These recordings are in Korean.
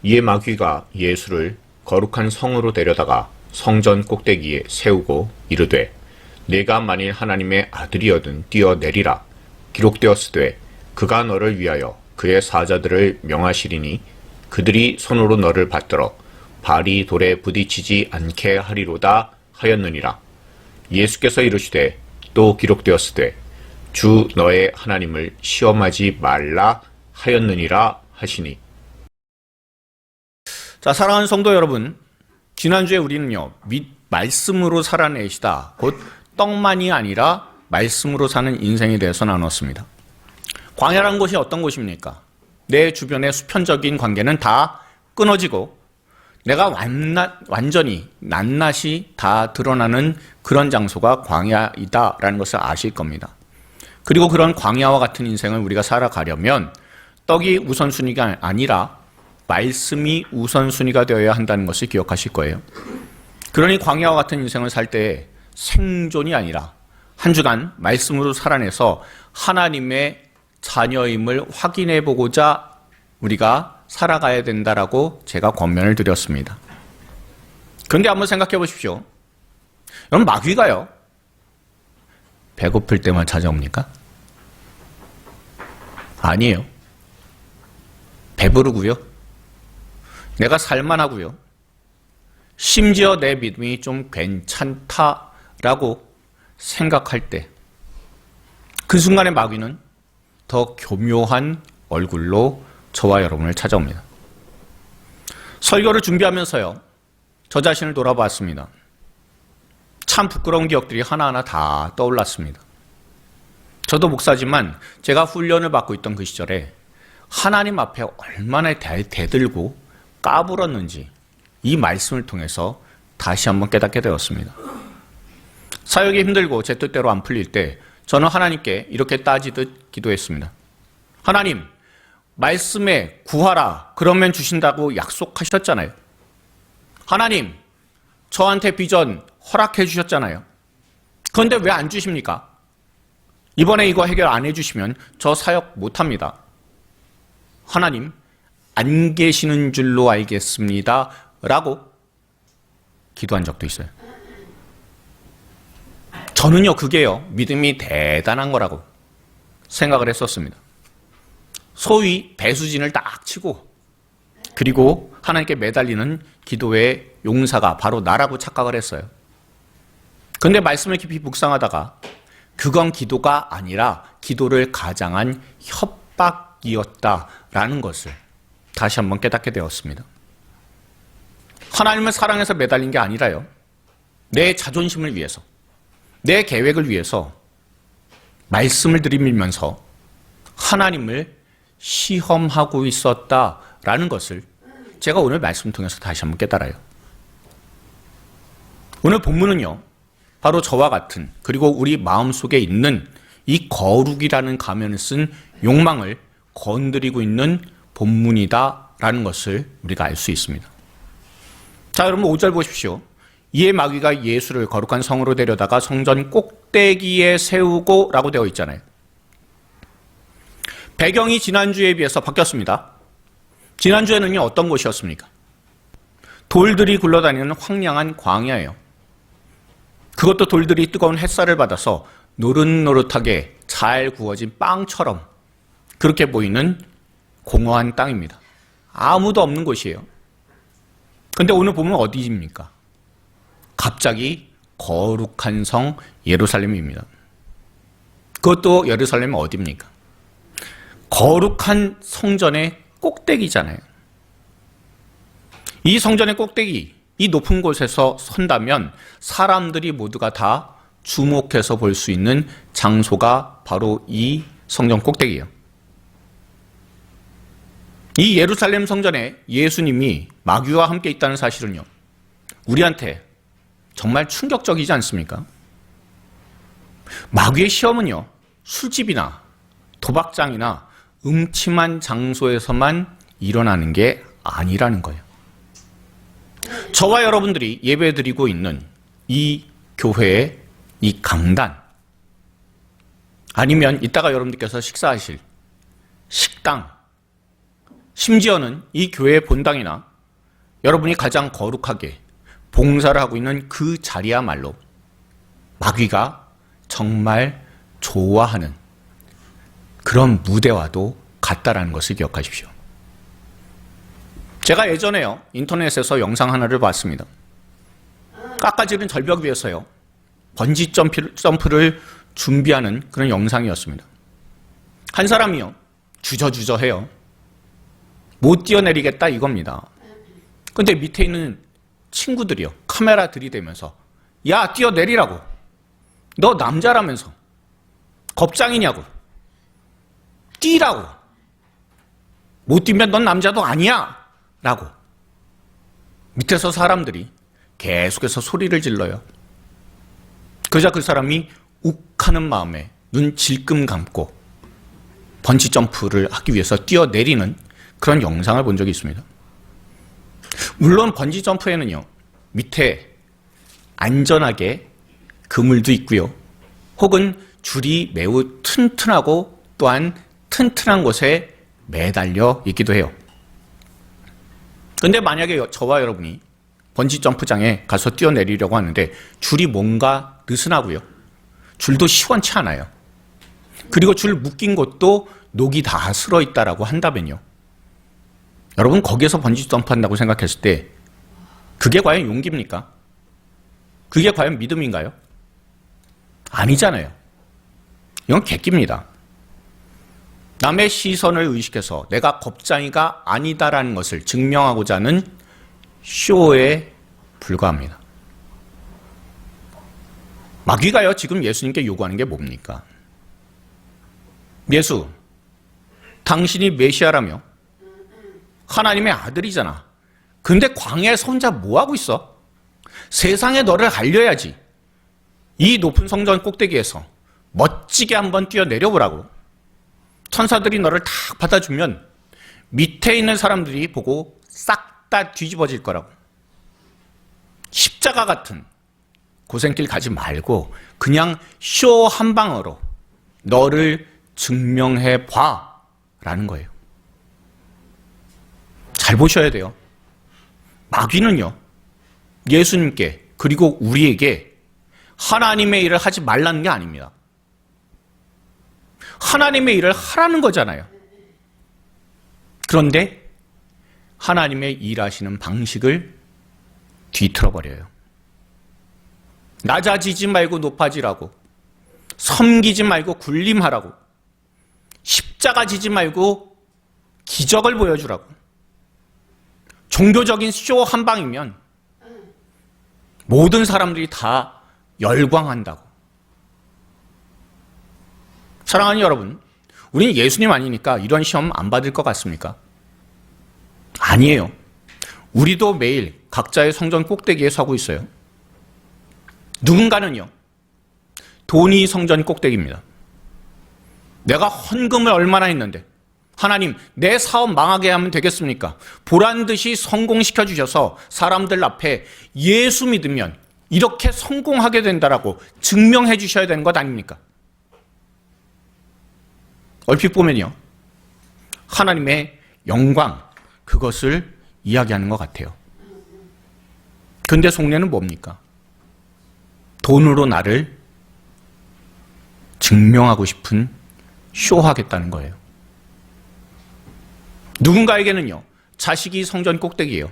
이에 마귀가 예수를 거룩한 성으로 데려다가 성전 꼭대기에 세우고 이르되 내가 만일 하나님의 아들이거든 뛰어내리라. 기록되었으되 그가 너를 위하여 그의 사자들을 명하시리니 그들이 손으로 너를 받들어 발이 돌에 부딪히지 않게 하리로다 하였느니라. 예수께서 이르시되 또 기록되었으되 주 너의 하나님을 시험하지 말라 하였느니라 하시니. 자, 사랑하는 성도 여러분, 지난주에 우리는요, 말씀으로 살아내시다, 곧 떡만이 아니라 말씀으로 사는 인생에 대해서 나눴습니다. 광야란 곳이 어떤 곳입니까? 내 주변의 수편적인 관계는 다 끊어지고 내가 완전히 낱낱이 다 드러나는 그런 장소가 광야이다라는 것을 아실 겁니다. 그리고 그런 광야와 같은 인생을 우리가 살아가려면 떡이 우선순위가 아니라 말씀이 우선순위가 되어야 한다는 것을 기억하실 거예요. 그러니 광야와 같은 인생을 살 때 생존이 아니라 한 주간 말씀으로 살아내서 하나님의 자녀임을 확인해 보고자 우리가 살아가야 된다라고 제가 권면을 드렸습니다. 그런데 한번 생각해 보십시오. 여러분, 마귀가요, 배고플 때만 찾아옵니까? 아니에요. 배부르고요, 내가 살만하고요, 심지어 내 믿음이 좀 괜찮다라고 생각할 때 그 순간에 마귀는 더 교묘한 얼굴로 저와 여러분을 찾아옵니다. 설교를 준비하면서요, 저 자신을 돌아봤습니다. 참 부끄러운 기억들이 하나하나 다 떠올랐습니다. 저도 목사지만 제가 훈련을 받고 있던 그 시절에 하나님 앞에 얼마나 대들고 까불었는지 이 말씀을 통해서 다시 한번 깨닫게 되었습니다. 사역이 힘들고 제 뜻대로 안 풀릴 때 저는 하나님께 이렇게 따지듯 기도했습니다. 하나님, 말씀에 구하라 그러면 주신다고 약속하셨잖아요. 하나님, 저한테 비전 허락해 주셨잖아요. 그런데 왜 안 주십니까? 이번에 이거 해결 안 해주시면 저 사역 못합니다. 하나님, 안 계시는 줄로 알겠습니다 라고 기도한 적도 있어요. 저는요, 그게요, 믿음이 대단한 거라고 생각을 했었습니다. 소위 배수진을 딱 치고 그리고 하나님께 매달리는 기도의 용사가 바로 나라고 착각을 했어요. 그런데 말씀을 깊이 묵상하다가 그건 기도가 아니라 기도를 가장한 협박이었다라는 것을 다시 한번 깨닫게 되었습니다. 하나님을 사랑해서 매달린 게 아니라요, 내 자존심을 위해서, 내 계획을 위해서 말씀을 들이밀면서 하나님을 시험하고 있었다라는 것을 제가 오늘 말씀을 통해서 다시 한번 깨달아요. 오늘 본문은요, 바로 저와 같은, 그리고 우리 마음속에 있는 이 거룩이라는 가면을 쓴 욕망을 건드리고 있는 본문이다라는 것을 우리가 알 수 있습니다. 자, 여러분 5절 보십시오. 이에 마귀가 예수를 거룩한 성으로 데려다가 성전 꼭대기에 세우고 라고 되어 있잖아요. 배경이 지난주에 비해서 바뀌었습니다. 지난주에는요, 어떤 곳이었습니까? 돌들이 굴러다니는 황량한 광야예요. 그것도 돌들이 뜨거운 햇살을 받아서 노릇노릇하게 잘 구워진 빵처럼 그렇게 보이는 공허한 땅입니다. 아무도 없는 곳이에요. 그런데 오늘 보면 어디입니까? 갑자기 거룩한 성 예루살렘입니다. 그것도 예루살렘이 어디입니까? 거룩한 성전의 꼭대기잖아요. 이 성전의 꼭대기, 이 높은 곳에서 선다면 사람들이 모두가 다 주목해서 볼 수 있는 장소가 바로 이 성전 꼭대기예요. 이 예루살렘 성전에 예수님이 마귀와 함께 있다는 사실은요, 우리한테 정말 충격적이지 않습니까? 마귀의 시험은요, 술집이나 도박장이나 음침한 장소에서만 일어나는 게 아니라는 거예요. 저와 여러분들이 예배드리고 있는 이 교회의 이 강단, 아니면 이따가 여러분들께서 식사하실 식당, 심지어는 이 교회 본당이나 여러분이 가장 거룩하게 봉사를 하고 있는 그 자리야말로 마귀가 정말 좋아하는 그런 무대와도 같다라는 것을 기억하십시오. 제가 예전에요, 인터넷에서 영상 하나를 봤습니다. 깎아지른 절벽 위에서요, 번지 점프를 준비하는 그런 영상이었습니다. 한 사람이요, 주저주저해요. 못 뛰어내리겠다 이겁니다. 근데 밑에 있는 친구들이요, 카메라 들이대면서 야, 뛰어내리라고. 너 남자라면서 겁장이냐고. 뛰라고. 못 뛰면 넌 남자도 아니야 라고 밑에서 사람들이 계속해서 소리를 질러요. 그러자 그 사람이 욱하는 마음에 눈 질끔 감고 번지 점프를 하기 위해서 뛰어내리는 그런 영상을 본 적이 있습니다. 물론 번지 점프에는요, 밑에 안전하게 그물도 있고요, 혹은 줄이 매우 튼튼하고 또한 튼튼한 곳에 매달려 있기도 해요. 근데 만약에 저와 여러분이 번지 점프장에 가서 뛰어내리려고 하는데 줄이 뭔가 느슨하고요, 줄도 시원치 않아요. 그리고 줄 묶인 곳도 녹이 다 슬어 있다라고 한다면요, 여러분 거기에서 번지 점프한다고 생각했을 때 그게 과연 용기입니까? 그게 과연 믿음인가요? 아니잖아요. 이건 객기입니다. 남의 시선을 의식해서 내가 겁장이가 아니다라는 것을 증명하고자 하는 쇼에 불과합니다. 마귀가요, 지금 예수님께 요구하는 게 뭡니까? 예수, 당신이 메시아라며 하나님의 아들이잖아. 근데 광야에서 혼자 뭐하고 있어? 세상에 너를 알려야지. 이 높은 성전 꼭대기에서 멋지게 한번 뛰어내려보라고. 천사들이 너를 탁 받아주면 밑에 있는 사람들이 보고 싹 다 뒤집어질 거라고. 십자가 같은 고생길 가지 말고 그냥 쇼 한 방으로 너를 증명해 봐 라는 거예요. 잘 보셔야 돼요. 마귀는요, 예수님께 그리고 우리에게 하나님의 일을 하지 말라는 게 아닙니다. 하나님의 일을 하라는 거잖아요. 그런데 하나님의 일하시는 방식을 뒤틀어버려요. 낮아지지 말고 높아지라고, 섬기지 말고 군림하라고, 십자가 지지 말고 기적을 보여주라고. 종교적인 쇼 한 방이면 모든 사람들이 다 열광한다고. 사랑하는 여러분, 우리는 예수님 아니니까 이런 시험 안 받을 것 같습니까? 아니에요. 우리도 매일 각자의 성전 꼭대기에 서고 있어요. 누군가는요, 돈이 성전 꼭대기입니다. 내가 헌금을 얼마나 했는데 하나님, 내 사업 망하게 하면 되겠습니까? 보란 듯이 성공시켜 주셔서 사람들 앞에 예수 믿으면 이렇게 성공하게 된다라고 증명해 주셔야 되는 것 아닙니까? 얼핏 보면요, 하나님의 영광, 그것을 이야기하는 것 같아요. 근데 속내는 뭡니까? 돈으로 나를 증명하고 싶은 쇼하겠다는 거예요. 누군가에게는요, 자식이 성전 꼭대기예요.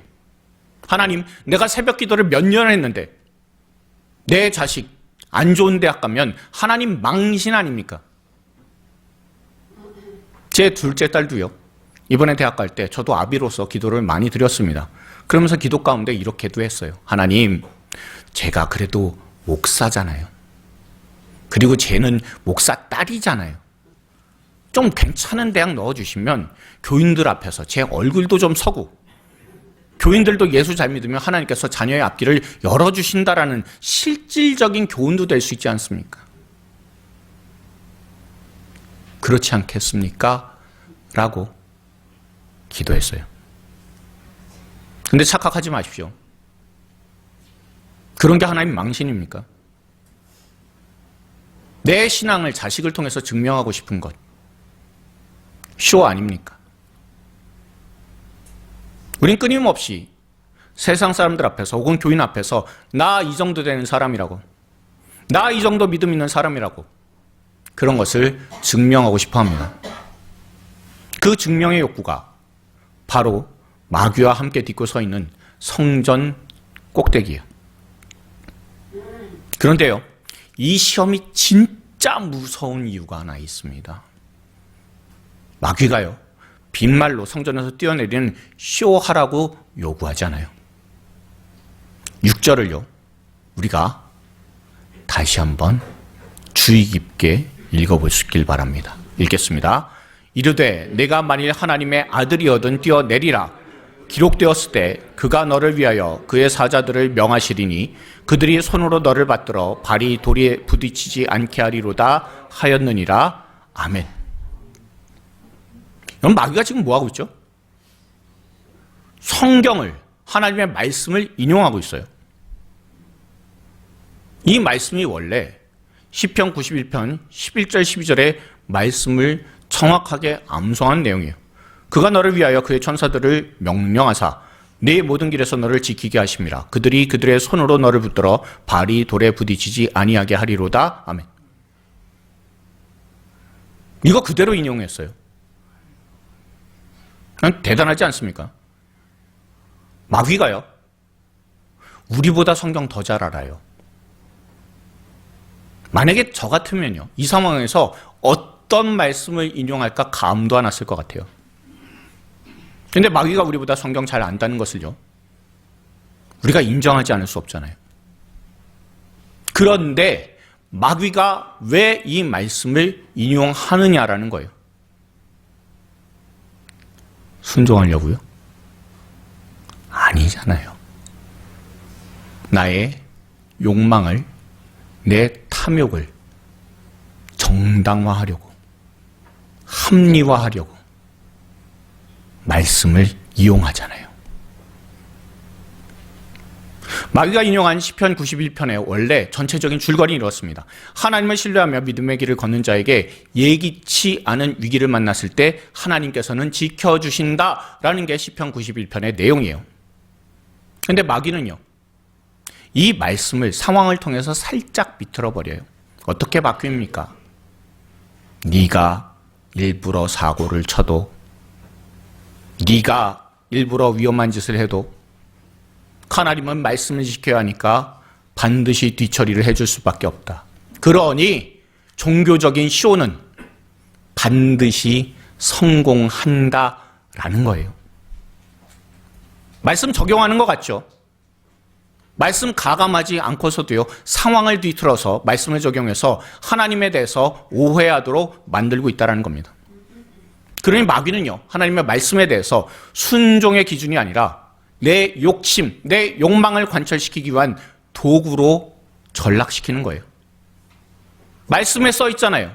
하나님, 내가 새벽 기도를 몇 년 했는데 내 자식 안 좋은 대학 가면 하나님 망신 아닙니까? 제 둘째 딸도요, 이번에 대학 갈 때 저도 아비로서 기도를 많이 드렸습니다. 그러면서 기도 가운데 이렇게도 했어요. 하나님, 제가 그래도 목사잖아요. 그리고 쟤는 목사 딸이잖아요. 좀 괜찮은 대학 넣어주시면 교인들 앞에서 제 얼굴도 좀 서고, 교인들도 예수 잘 믿으면 하나님께서 자녀의 앞길을 열어주신다라는 실질적인 교훈도 될 수 있지 않습니까? 그렇지 않겠습니까? 라고 기도했어요. 근데 착각하지 마십시오. 그런 게 하나님 망신입니까? 내 신앙을 자식을 통해서 증명하고 싶은 것, 쇼 아닙니까? 우린 끊임없이 세상 사람들 앞에서 혹은 교인 앞에서 나 이 정도 되는 사람이라고, 나 이 정도 믿음 있는 사람이라고 그런 것을 증명하고 싶어 합니다. 그 증명의 욕구가 바로 마귀와 함께 딛고 서 있는 성전 꼭대기예요. 그런데요, 이 시험이 진짜 무서운 이유가 하나 있습니다. 마귀가요, 빈말로 성전에서 뛰어내리는 쇼하라고 요구하지 않아요. 6절을요, 우리가 다시 한번 주의 깊게 읽어보시길 바랍니다. 읽겠습니다. 이르되 내가 만일 하나님의 아들이어든 뛰어내리라. 기록되었을 때 그가 너를 위하여 그의 사자들을 명하시리니 그들이 손으로 너를 받들어 발이 돌에 부딪히지 않게 하리로다 하였느니라. 아멘. 그럼 마귀가 지금 뭐하고 있죠? 성경을, 하나님의 말씀을 인용하고 있어요. 이 말씀이 원래 시편 91편 11절 12절의 말씀을 정확하게 암송한 내용이에요. 그가 너를 위하여 그의 천사들을 명령하사 네 모든 길에서 너를 지키게 하심이라. 그들이 그들의 손으로 너를 붙들어 발이 돌에 부딪히지 아니하게 하리로다. 아멘. 이거 그대로 인용했어요. 대단하지 않습니까? 마귀가요, 우리보다 성경 더 잘 알아요. 만약에 저 같으면요, 이 상황에서 어떤 말씀을 인용할까 감도 안 왔을 것 같아요. 근데 마귀가 우리보다 성경 잘 안다는 것을요, 우리가 인정하지 않을 수 없잖아요. 그런데 마귀가 왜 이 말씀을 인용하느냐라는 거예요. 순종하려고요? 아니잖아요. 나의 욕망을, 내 탐욕을 정당화하려고, 합리화하려고 말씀을 이용하잖아요. 마귀가 인용한 시편 91편의 원래 전체적인 줄거리는 이렇습니다. 하나님을 신뢰하며 믿음의 길을 걷는 자에게 예기치 않은 위기를 만났을 때 하나님께서는 지켜주신다라는 게 시편 91편의 내용이에요. 그런데 마귀는요, 이 말씀을 상황을 통해서 살짝 비틀어버려요. 어떻게 바뀝니까? 네가 일부러 사고를 쳐도, 네가 일부러 위험한 짓을 해도 하나님은 말씀을 지켜야 하니까 반드시 뒤처리를 해줄 수밖에 없다. 그러니 종교적인 쇼는 반드시 성공한다라는 거예요. 말씀 적용하는 것 같죠? 말씀 가감하지 않고서도요, 상황을 뒤틀어서 말씀을 적용해서 하나님에 대해서 오해하도록 만들고 있다는 겁니다. 그러니 마귀는요, 하나님의 말씀에 대해서 순종의 기준이 아니라 내 욕심, 내 욕망을 관철시키기 위한 도구로 전락시키는 거예요. 말씀에 써 있잖아요.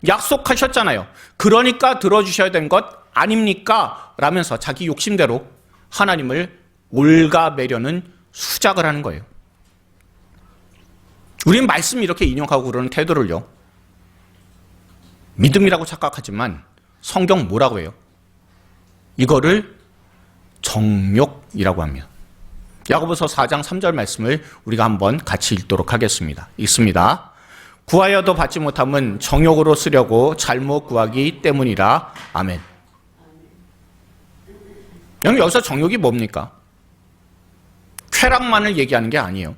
약속하셨잖아요. 그러니까 들어주셔야 되는 것 아닙니까? 라면서 자기 욕심대로 하나님을 옭아매려는 수작을 하는 거예요. 우리는 말씀 이렇게 인용하고 그러는 태도를요, 믿음이라고 착각하지만 성경 뭐라고 해요? 이거를 정욕이라고 합니다. 야고보서 4장 3절 말씀을 우리가 한번 같이 읽도록 하겠습니다. 읽습니다. 구하여도 받지 못함은 정욕으로 쓰려고 잘못 구하기 때문이라. 아멘. 여기서 정욕이 뭡니까? 쾌락만을 얘기하는 게 아니에요.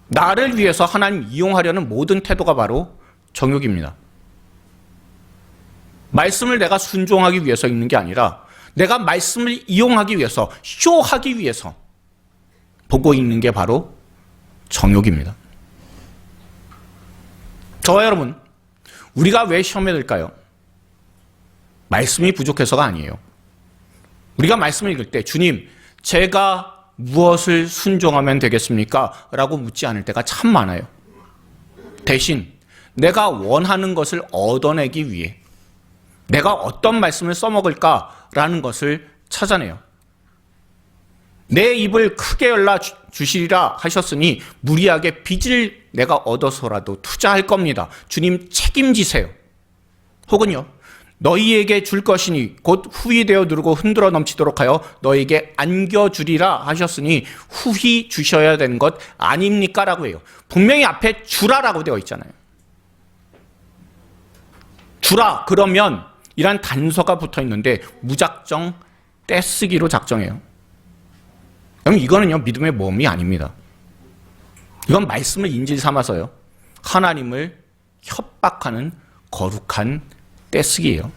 나를 위해서 하나님 이용하려는 모든 태도가 바로 정욕입니다. 말씀을 내가 순종하기 위해서 읽는 게 아니라 내가 말씀을 이용하기 위해서, 쇼하기 위해서 보고 읽는 게 바로 정욕입니다. 저와 여러분, 우리가 왜 시험에 들까요? 말씀이 부족해서가 아니에요. 우리가 말씀을 읽을 때 주님, 제가 무엇을 순종하면 되겠습니까? 라고 묻지 않을 때가 참 많아요. 대신 내가 원하는 것을 얻어내기 위해 내가 어떤 말씀을 써먹을까라는 것을 찾아내요. 내 입을 크게 열라 주시리라 하셨으니 무리하게 빚을 내가 얻어서라도 투자할 겁니다. 주님 책임지세요. 혹은요, 너희에게 줄 것이니 곧 후히 되어 누르고 흔들어 넘치도록 하여 너희에게 안겨주리라 하셨으니 후히 주셔야 되는 것 아닙니까? 라고 해요. 분명히 앞에 주라라고 되어 있잖아요. 주라 그러면 이란 단서가 붙어 있는데 무작정 떼쓰기로 작정해요. 그럼 이거는요 믿음의 모험이 아닙니다. 이건 말씀을 인질 삼아서요 하나님을 협박하는 거룩한 떼쓰기예요.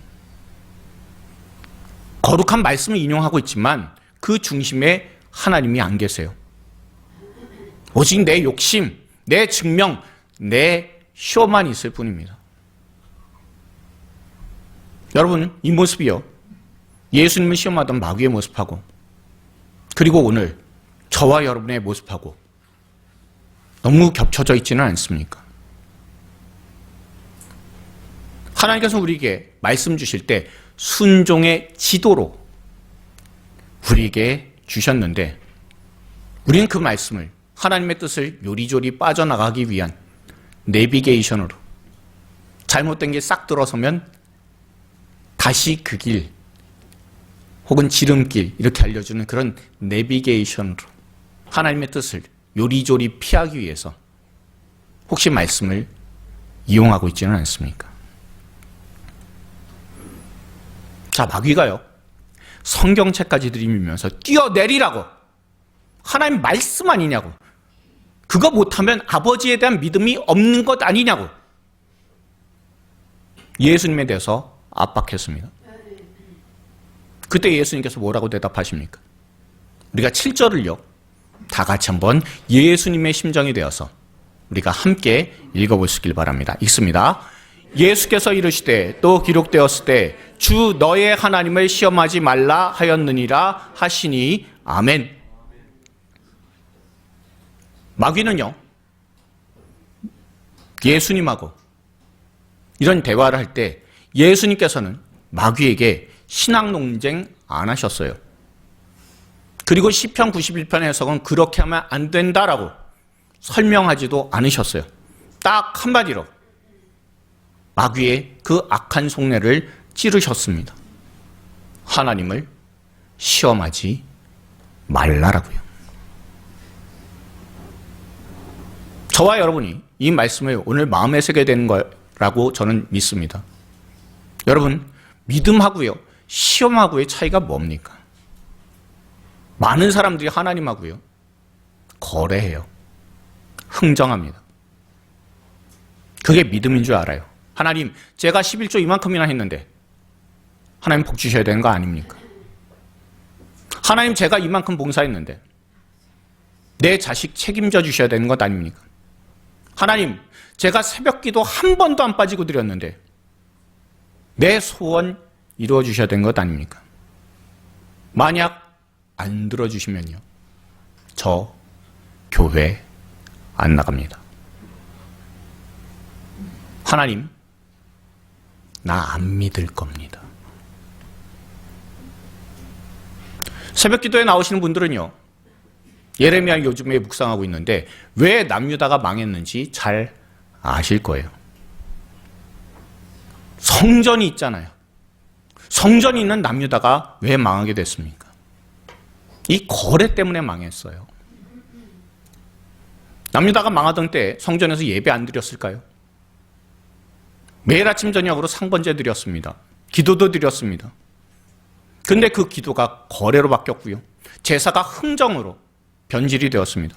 거룩한 말씀을 인용하고 있지만 그 중심에 하나님이 안 계세요. 오직 내 욕심, 내 증명, 내 쇼만 있을 뿐입니다. 여러분, 이 모습이요 예수님을 시험하던 마귀의 모습하고 그리고 오늘 저와 여러분의 모습하고 너무 겹쳐져 있지는 않습니까? 하나님께서 우리에게 말씀 주실 때 순종의 지도로 우리에게 주셨는데 우리는 그 말씀을 하나님의 뜻을 요리조리 빠져나가기 위한 내비게이션으로 잘못된 게 싹 들어서면 다시 그 길 혹은 지름길 이렇게 알려주는 그런 내비게이션으로 하나님의 뜻을 요리조리 피하기 위해서 혹시 말씀을 이용하고 있지는 않습니까? 자, 마귀가요 성경책까지 들이밀면서 뛰어내리라고 하나님 말씀 아니냐고 그거 못하면 아버지에 대한 믿음이 없는 것 아니냐고 예수님에 대해서 압박했습니다. 그때 예수님께서 뭐라고 대답하십니까? 우리가 7절을요 다 같이 한번 예수님의 심정이 되어서 우리가 함께 읽어보시길 바랍니다. 읽습니다. 예수께서 이르시되 또 기록되었을 때 주 너의 하나님을 시험하지 말라 하였느니라 하시니 아멘. 마귀는요 예수님하고 이런 대화를 할 때 예수님께서는 마귀에게 신학 논쟁 안 하셨어요. 그리고 시편 91편 해석은 그렇게 하면 안 된다라고 설명하지도 않으셨어요. 딱 한마디로 마귀의 그 악한 속내를 찌르셨습니다. 하나님을 시험하지 말라라고요. 저와 여러분이 이 말씀을 오늘 마음에 새게 되는 거라고 저는 믿습니다. 여러분, 믿음하고요 시험하고의 차이가 뭡니까? 많은 사람들이 하나님하고요 거래해요. 흥정합니다. 그게 믿음인 줄 알아요. 하나님, 제가 11조 이만큼이나 했는데 하나님 복 주셔야 되는 거 아닙니까? 하나님, 제가 이만큼 봉사했는데 내 자식 책임져 주셔야 되는 것 아닙니까? 하나님, 제가 새벽기도 한 번도 안 빠지고 드렸는데 내 소원 이루어 주셔야 되는 것 아닙니까? 만약 안 들어주시면요 저 교회 안 나갑니다. 하나님, 나 안 믿을 겁니다. 새벽기도에 나오시는 분들은요 예레미야 요즘에 묵상하고 있는데 왜 남유다가 망했는지 잘 아실 거예요. 성전이 있잖아요. 성전이 있는 남유다가 왜 망하게 됐습니까? 이 거래 때문에 망했어요. 남유다가 망하던 때 성전에서 예배 안 드렸을까요? 매일 아침 저녁으로 상번제 드렸습니다. 기도도 드렸습니다. 근데 그 기도가 거래로 바뀌었고요. 제사가 흥정으로 변질이 되었습니다.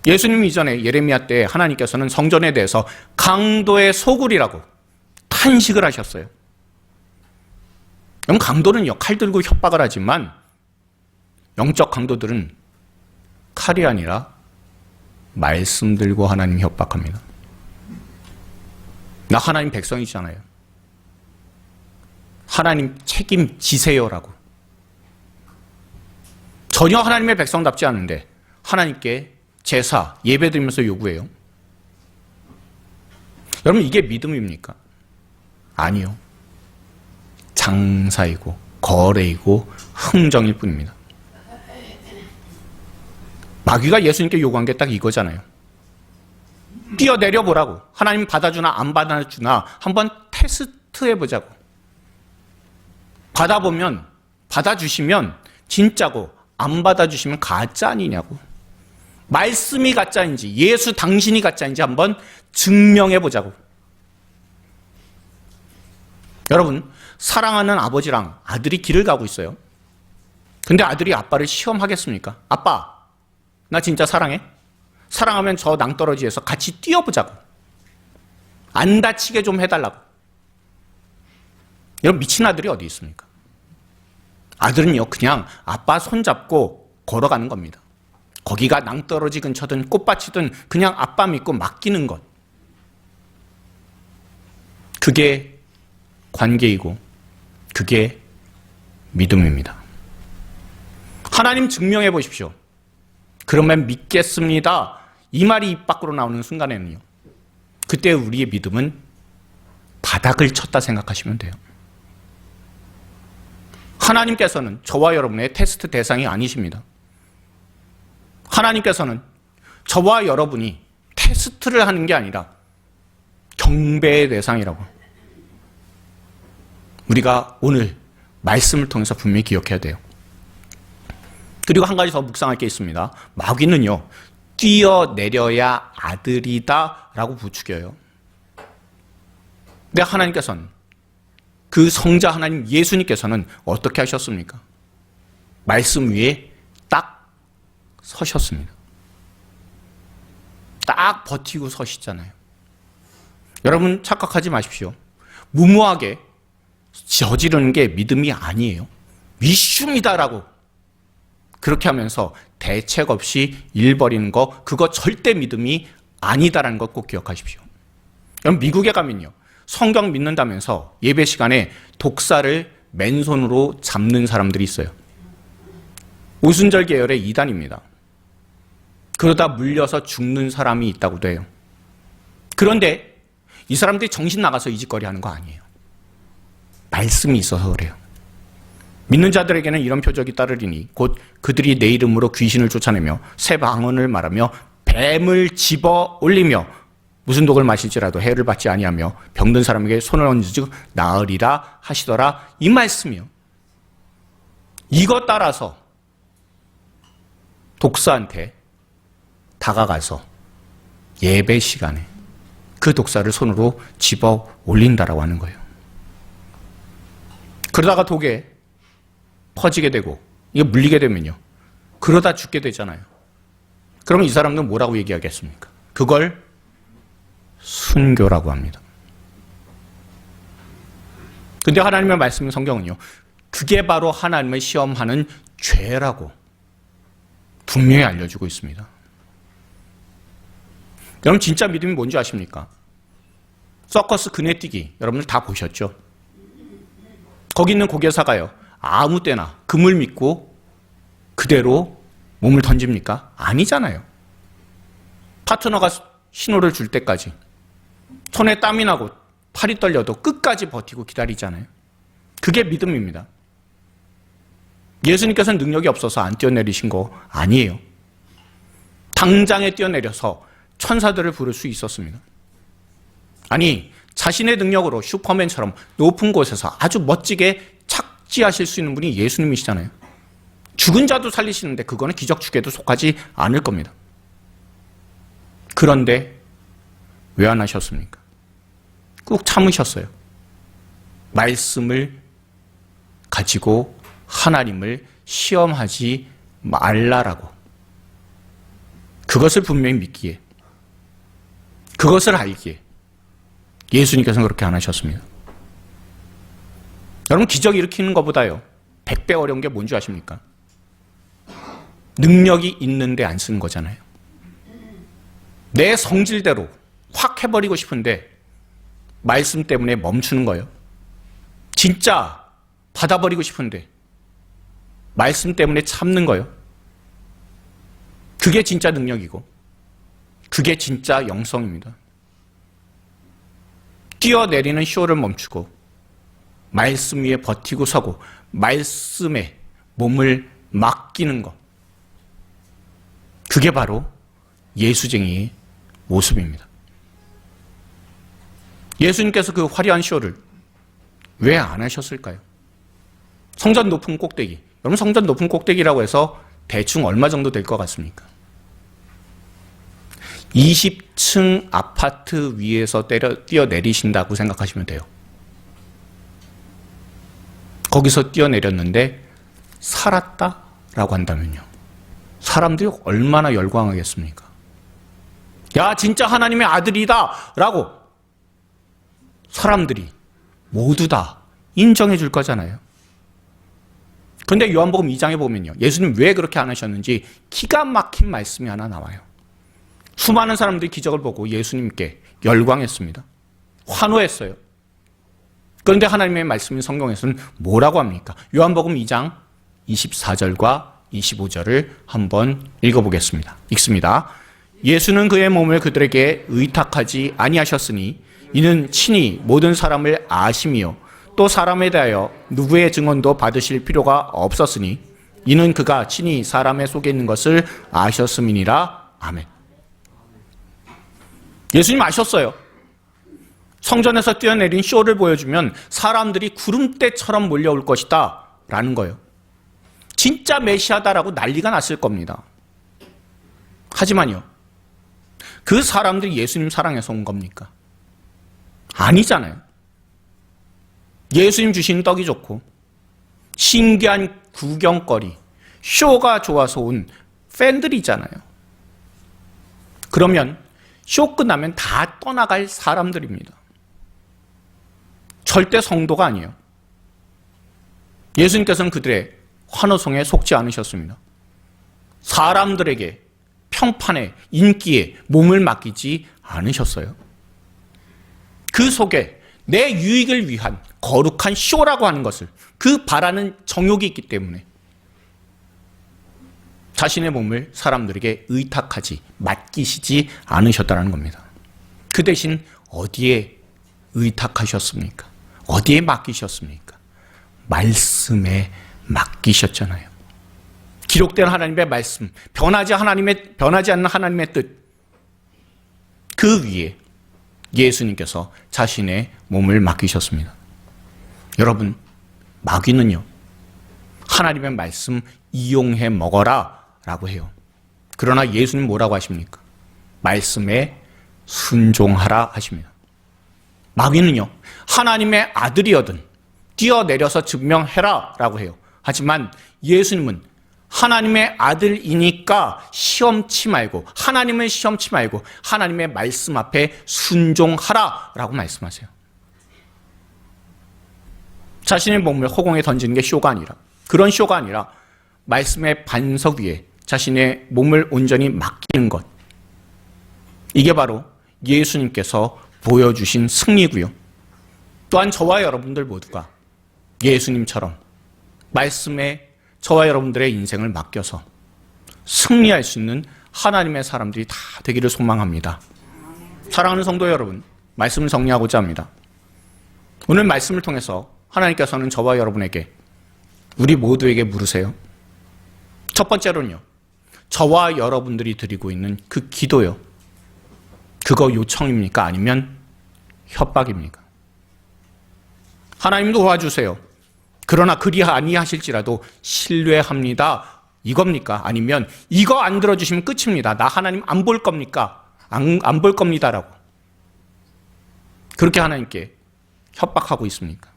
예수님 이전에 예레미야 때 하나님께서는 성전에 대해서 강도의 소굴이라고 탄식을 하셨어요. 그럼 강도는요 칼 들고 협박을 하지만 영적 강도들은 칼이 아니라 말씀 들고 하나님 협박합니다. 나 하나님 백성이잖아요. 하나님 책임지세요라고. 전혀 하나님의 백성답지 않은데 하나님께 제사, 예배 드리면서 요구해요. 여러분, 이게 믿음입니까? 아니요. 장사이고 거래이고 흥정일 뿐입니다. 마귀가 예수님께 요구한 게 딱 이거잖아요. 뛰어내려 보라고. 하나님 받아주나 안 받아주나 한번 테스트 테스트해보자고. 받아보면, 받아주시면 진짜고, 안 받아주시면 가짜 아니냐고. 말씀이 가짜인지, 예수 당신이 가짜인지 한번 증명해보자고. 여러분, 사랑하는 아버지랑 아들이 길을 가고 있어요. 근데 아들이 아빠를 시험하겠습니까? 아빠, 나 진짜 사랑해? 사랑하면 저 낭떠러지에서 같이 뛰어보자고. 안 다치게 좀 해달라고. 이런 미친 아들이 어디 있습니까? 아들은요, 그냥 아빠 손잡고 걸어가는 겁니다. 거기가 낭떠러지 근처든 꽃밭이든 그냥 아빠 믿고 맡기는 것. 그게 관계이고 그게 믿음입니다. 하나님 증명해 보십시오. 그러면 믿겠습니다. 이 말이 입 밖으로 나오는 순간에는요, 그때 우리의 믿음은 바닥을 쳤다 생각하시면 돼요. 하나님께서는 저와 여러분의 테스트 대상이 아니십니다. 하나님께서는 저와 여러분이 테스트를 하는 게 아니라 경배의 대상이라고. 우리가 오늘 말씀을 통해서 분명히 기억해야 돼요. 그리고 한 가지 더 묵상할 게 있습니다. 마귀는요, 뛰어내려야 아들이다 라고 부추겨요. 근데 하나님께서는, 그 성자 하나님 예수님께서는 어떻게 하셨습니까? 말씀 위에 딱 서셨습니다. 딱 버티고 서시잖아요. 여러분 착각하지 마십시오. 무모하게 저지르는 게 믿음이 아니에요. 위슈입니다라고 그렇게 하면서 대책 없이 일 벌이는 거, 그거 절대 믿음이 아니다라는 것 꼭 기억하십시오. 여러분 미국에 가면요, 성경 믿는다면서 예배 시간에 독사를 맨손으로 잡는 사람들이 있어요. 오순절 계열의 이단입니다. 그러다 물려서 죽는 사람이 있다고도 해요. 그런데 이 사람들이 정신 나가서 이 짓거리 하는 거 아니에요. 말씀이 있어서 그래요. 믿는 자들에게는 이런 표적이 따르리니 곧 그들이 내 이름으로 귀신을 쫓아내며 새 방언을 말하며 뱀을 집어 올리며 무슨 독을 마실지라도 해를 받지 아니하며 병든 사람에게 손을 얹은즉 나으리라 하시더라. 이 말씀이요. 이것 따라서 독사한테 다가가서 예배 시간에 그 독사를 손으로 집어 올린다라고 하는 거예요. 그러다가 독에 퍼지게 되고 이게 물리게 되면요, 그러다 죽게 되잖아요. 그러면 이 사람들은 뭐라고 얘기하겠습니까? 그걸 순교라고 합니다. 근데 하나님의 말씀 성경은요, 그게 바로 하나님을 시험하는 죄라고 분명히 알려주고 있습니다. 여러분 진짜 믿음이 뭔지 아십니까? 서커스 그네뛰기 여러분들 다 보셨죠? 거기 있는 고개사가요, 아무 때나 금을 믿고 그대로 몸을 던집니까? 아니잖아요. 파트너가 신호를 줄 때까지 손에 땀이 나고 팔이 떨려도 끝까지 버티고 기다리잖아요. 그게 믿음입니다. 예수님께서는 능력이 없어서 안 뛰어내리신 거 아니에요. 당장에 뛰어내려서 천사들을 부를 수 있었습니다. 아니, 자신의 능력으로 슈퍼맨처럼 높은 곳에서 아주 멋지게 착지하실 수 있는 분이 예수님이시잖아요. 죽은 자도 살리시는데 그거는 기적축에도 속하지 않을 겁니다. 그런데 왜 안 하셨습니까? 꾹 참으셨어요. 말씀을 가지고 하나님을 시험하지 말라라고. 그것을 분명히 믿기에, 그것을 알기에 예수님께서는 그렇게 안 하셨습니다. 여러분 기적 일으키는 것보다요 100배 어려운 게 뭔지 아십니까? 능력이 있는데 안 쓰는 거잖아요. 내 성질대로 확 해버리고 싶은데 말씀 때문에 멈추는 거예요. 진짜 받아버리고 싶은데 말씀 때문에 참는 거예요. 그게 진짜 능력이고 그게 진짜 영성입니다. 뛰어내리는 쇼를 멈추고 말씀 위에 버티고 서고 말씀에 몸을 맡기는 것, 그게 바로 예수쟁이의 모습입니다. 예수님께서 그 화려한 쇼를 왜 안 하셨을까요? 성전 높은 꼭대기. 여러분 성전 높은 꼭대기라고 해서 대충 얼마 정도 될 것 같습니까? 20층 아파트 위에서 뛰어내리신다고 생각하시면 돼요. 거기서 뛰어내렸는데 살았다라고 한다면요. 사람들이 얼마나 열광하겠습니까? 야, 진짜 하나님의 아들이다! 라고 사람들이 모두 다 인정해 줄 거잖아요. 그런데 요한복음 2장에 보면요. 예수님 왜 그렇게 안 하셨는지 기가 막힌 말씀이 하나 나와요. 수많은 사람들이 기적을 보고 예수님께 열광했습니다. 환호했어요. 그런데 하나님의 말씀인 성경에서는 뭐라고 합니까? 요한복음 2장 24절과 25절을 한번 읽어보겠습니다. 읽습니다. 예수는 그의 몸을 그들에게 의탁하지 아니하셨으니 이는 친히 모든 사람을 아심이요 또 사람에 대하여 누구의 증언도 받으실 필요가 없었으니 이는 그가 친히 사람의 속에 있는 것을 아셨음이니라. 아멘. 예수님 아셨어요. 성전에서 뛰어내린 쇼를 보여주면 사람들이 구름대처럼 몰려올 것이다 라는 거예요. 진짜 메시아다라고 난리가 났을 겁니다. 하지만요, 그 사람들이 예수님 사랑해서 온 겁니까? 아니잖아요. 예수님 주신 떡이 좋고 신기한 구경거리, 쇼가 좋아서 온 팬들이잖아요. 그러면 쇼 끝나면 다 떠나갈 사람들입니다. 절대 성도가 아니에요. 예수님께서는 그들의 환호성에 속지 않으셨습니다. 사람들에게 평판에 인기에 몸을 맡기지 않으셨어요. 그 속에 내 유익을 위한 거룩한 쇼라고 하는 것을 그 바라는 정욕이 있기 때문에 자신의 몸을 사람들에게 의탁하지 맡기시지 않으셨다는 겁니다. 그 대신 어디에 의탁하셨습니까? 어디에 맡기셨습니까? 말씀에 맡기셨잖아요. 기록된 하나님의 말씀, 변하지 않는 하나님의 뜻, 그 위에 예수님께서 자신의 몸을 맡기셨습니다. 여러분, 마귀는요, 하나님의 말씀 이용해 먹어라 라고 해요. 그러나 예수님 뭐라고 하십니까? 말씀에 순종하라 하십니다. 마귀는요, 하나님의 아들이어든 뛰어내려서 증명해라 라고 해요. 하지만 예수님은 하나님의 아들이니까 시험치 말고, 하나님을 시험치 말고 하나님의 말씀 앞에 순종하라 라고 말씀하세요. 자신의 몸을 허공에 던지는 게 쇼가 아니라, 그런 쇼가 아니라 말씀의 반석 위에 자신의 몸을 온전히 맡기는 것, 이게 바로 예수님께서 보여주신 승리고요. 또한 저와 여러분들 모두가 예수님처럼 말씀에 저와 여러분들의 인생을 맡겨서 승리할 수 있는 하나님의 사람들이 다 되기를 소망합니다. 사랑하는 성도 여러분, 말씀을 정리하고자 합니다. 오늘 말씀을 통해서 하나님께서는 저와 여러분에게, 우리 모두에게 물으세요. 첫 번째로는요, 저와 여러분들이 드리고 있는 그 기도요, 그거 요청입니까? 아니면 협박입니까? 하나님 도와주세요. 그러나 그리 아니하실지라도 신뢰합니다. 이겁니까? 아니면 이거 안 들어주시면 끝입니다. 나 하나님 안 볼 겁니까? 안 볼 겁니다라고. 그렇게 하나님께 협박하고 있습니까?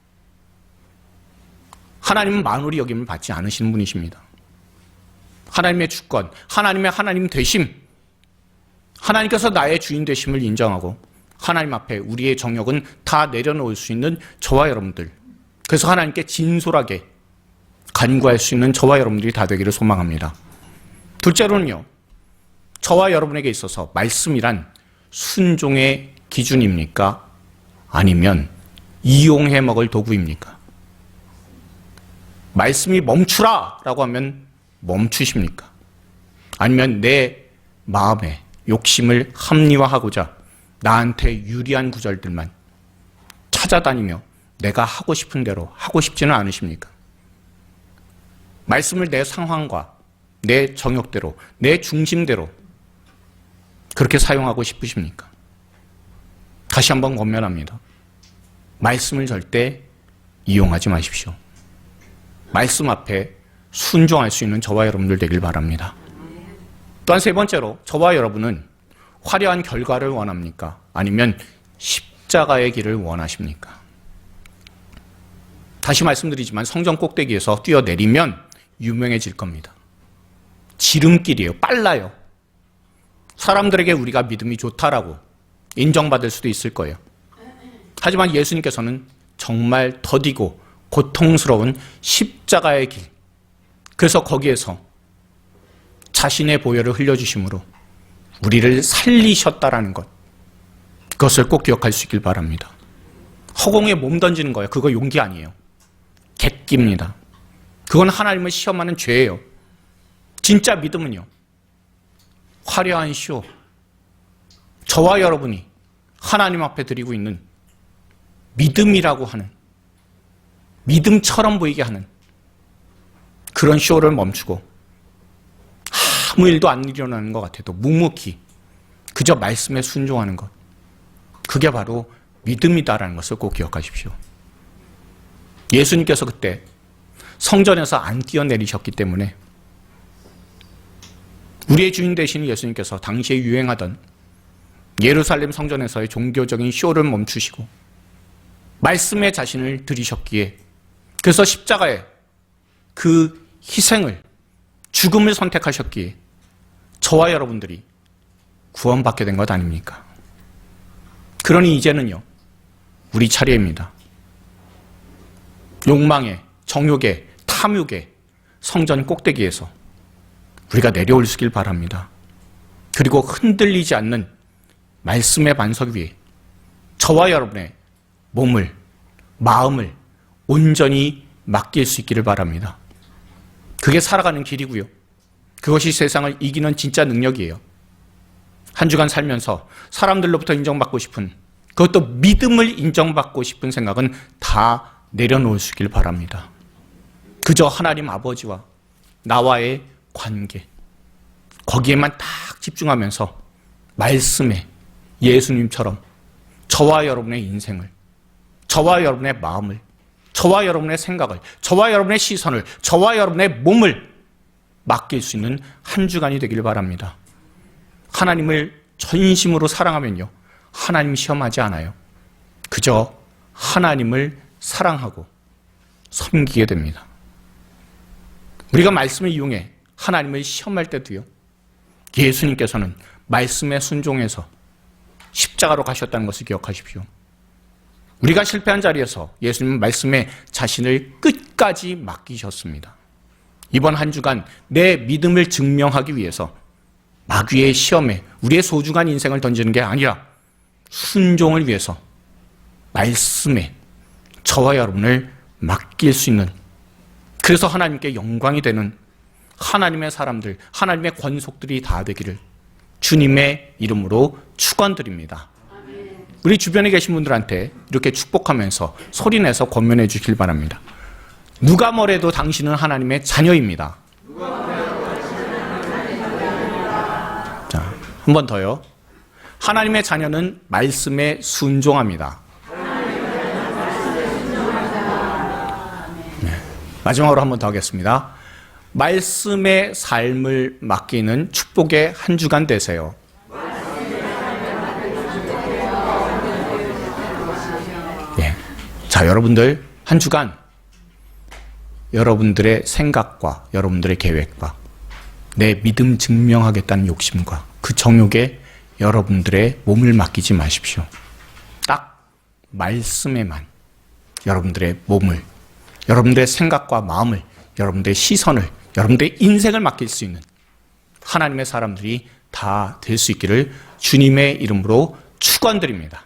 하나님은 만홀히 여김을 받지 않으시는 분이십니다. 하나님의 주권, 하나님 되심, 하나님께서 나의 주인 되심을 인정하고 하나님 앞에 우리의 정욕은 다 내려놓을 수 있는 저와 여러분들, 그래서 하나님께 진솔하게 간구할 수 있는 저와 여러분들이 다 되기를 소망합니다. 둘째로는요, 저와 여러분에게 있어서 말씀이란 순종의 기준입니까? 아니면 이용해 먹을 도구입니까? 말씀이 멈추라 라고 하면 멈추십니까? 아니면 내 마음의 욕심을 합리화하고자 나한테 유리한 구절들만 찾아다니며 내가 하고 싶은 대로 하고 싶지는 않으십니까? 말씀을 내 상황과 내 정욕대로, 내 중심대로 그렇게 사용하고 싶으십니까? 다시 한번 권면합니다. 말씀을 절대 이용하지 마십시오. 말씀 앞에 순종할 수 있는 저와 여러분들 되길 바랍니다. 또한 세 번째로 저와 여러분은 화려한 결과를 원합니까? 아니면 십자가의 길을 원하십니까? 다시 말씀드리지만 성전 꼭대기에서 뛰어내리면 유명해질 겁니다. 지름길이에요. 빨라요. 사람들에게 우리가 믿음이 좋다라고 인정받을 수도 있을 거예요. 하지만 예수님께서는 정말 더디고 고통스러운 십자가의 길, 그래서 거기에서 자신의 보혈을 흘려주심으로 우리를 살리셨다라는 것, 그것을 꼭 기억할 수 있길 바랍니다. 허공에 몸 던지는 거예요. 그거 용기 아니에요. 객기입니다. 그건 하나님을 시험하는 죄예요. 진짜 믿음은요, 화려한 쇼, 저와 여러분이 하나님 앞에 드리고 있는 믿음이라고 하는, 믿음처럼 보이게 하는 그런 쇼를 멈추고 아무 일도 안 일어나는 것 같아도 묵묵히 그저 말씀에 순종하는 것, 그게 바로 믿음이다라는 것을 꼭 기억하십시오. 예수님께서 그때 성전에서 안 뛰어내리셨기 때문에 우리의 주인 되신 예수님께서 당시에 유행하던 예루살렘 성전에서의 종교적인 쇼를 멈추시고 말씀에 자신을 들이셨기에, 그래서 십자가에 그 희생을, 죽음을 선택하셨기에 저와 여러분들이 구원받게 된 것 아닙니까? 그러니 이제는요, 우리 차례입니다. 욕망의, 정욕의, 탐욕의 성전 꼭대기에서 우리가 내려올 수 있길 바랍니다. 그리고 흔들리지 않는 말씀의 반석 위에 저와 여러분의 몸을, 마음을 온전히 맡길 수 있기를 바랍니다. 그게 살아가는 길이고요. 그것이 세상을 이기는 진짜 능력이에요. 한 주간 살면서 사람들로부터 인정받고 싶은, 그것도 믿음을 인정받고 싶은 생각은 다 내려놓을 수 있길 바랍니다. 그저 하나님 아버지와 나와의 관계, 거기에만 딱 집중하면서 말씀에 예수님처럼 저와 여러분의 인생을, 저와 여러분의 마음을, 저와 여러분의 생각을, 저와 여러분의 시선을, 저와 여러분의 몸을 맡길 수 있는 한 주간이 되기를 바랍니다. 하나님을 전심으로 사랑하면요, 하나님 시험하지 않아요. 그저 하나님을 사랑하고 섬기게 됩니다. 우리가 말씀을 이용해 하나님을 시험할 때도요, 예수님께서는 말씀에 순종해서 십자가로 가셨다는 것을 기억하십시오. 우리가 실패한 자리에서 예수님은 말씀에 자신을 끝까지 맡기셨습니다. 이번 한 주간 내 믿음을 증명하기 위해서 마귀의 시험에 우리의 소중한 인생을 던지는 게 아니라 순종을 위해서 말씀에 저와 여러분을 맡길 수 있는, 그래서 하나님께 영광이 되는 하나님의 사람들, 하나님의 권속들이 다 되기를 주님의 이름으로 축원드립니다. 우리 주변에 계신 분들한테 이렇게 축복하면서 소리내서 권면해 주길 바랍니다. 누가 뭐래도 당신은 하나님의 자녀입니다. 자, 한 번 더요. 하나님의 자녀는 말씀에 순종합니다. 네. 마지막으로 한 번 더 하겠습니다. 말씀의 삶을 맡기는 축복의 한 주간 되세요. 예. 자, 여러분들 한 주간 여러분들의 생각과 여러분들의 계획과 내 믿음 증명하겠다는 욕심과 그 정욕에 여러분들의 몸을 맡기지 마십시오. 딱 말씀에만 여러분들의 몸을, 여러분들의 생각과 마음을, 여러분들의 시선을, 여러분들의 인생을 맡길 수 있는 하나님의 사람들이 다 될 수 있기를 주님의 이름으로 축원드립니다.